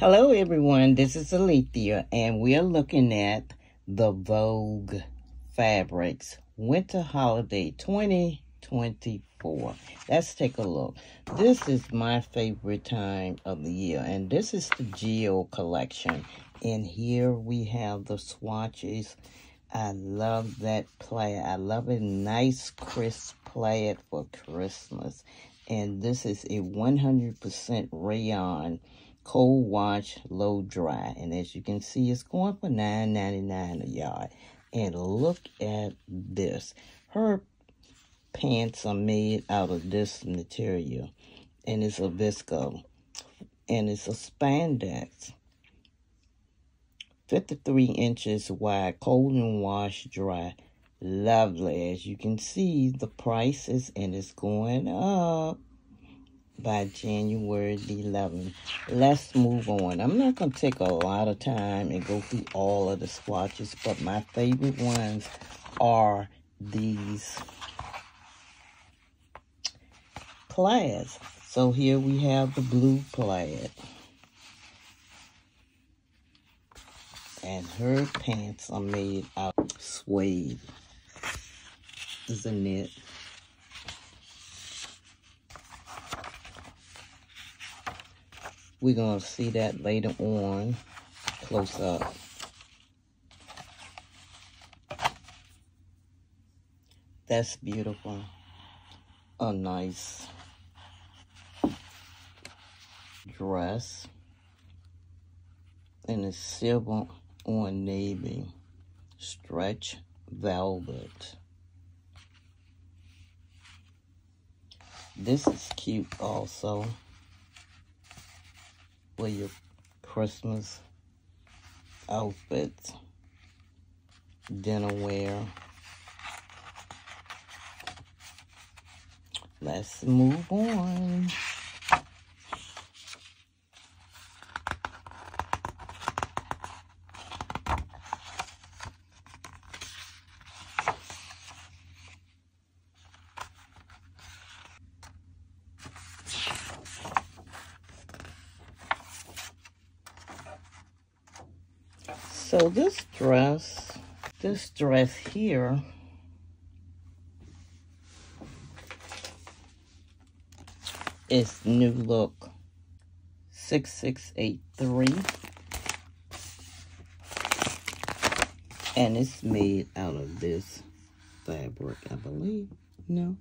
Hello everyone, this is Alethea and we're looking at the Vogue Fabrics Winter Holiday 2024. Let's take a look. This is my favorite time of the year and this is the Geo collection. And here we have the swatches. I love that plaid. I love a nice crisp plaid for Christmas. And this is a 100% rayon cold wash, low dry, and as you can see, it's going for $9.99 a yard. And look at this. Her pants are made out of this material, and it's a visco, and it's a spandex. 53 inches wide, cold and wash dry. Lovely. As you can see, the prices, and it's going up by January the 11th. Let's move on. I'm not going to take a lot of time and go through all of the swatches, but my favorite ones are these plaids. So here we have the blue plaid. And her pants are made out of suede. Isn't it? We're going to see that later on, close up. That's beautiful. A nice dress. And it's silver on navy. Stretch velvet. This is cute also for your Christmas outfits, dinner wear. Let's move on. So this dress here is New Look 6683, and it's made out of this fabric, I believe. No?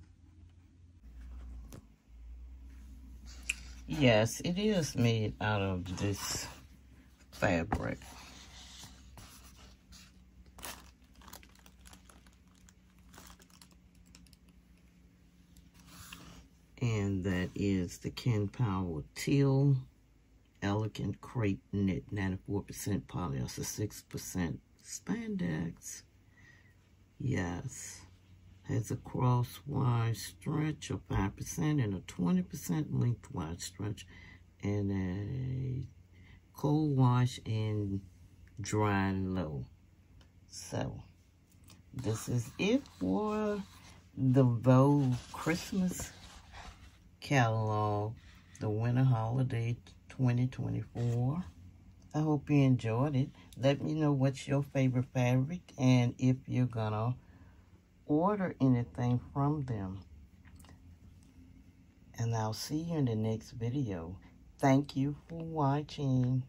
Yes, it is made out of this fabric. And that is the Ken Powell Teal Elegant Crepe Knit, 94% polyester, 6% spandex. Yes. Has a crosswise stretch of 5% and a 20% lengthwise stretch. And a cold wash and dry low. So, this is it for the Vogue Christmas catalog, the winter holiday 2024. I hope you enjoyed it. Let me know what's your favorite fabric and if you're gonna order anything from them. And I'll see you in the next video. Thank you for watching.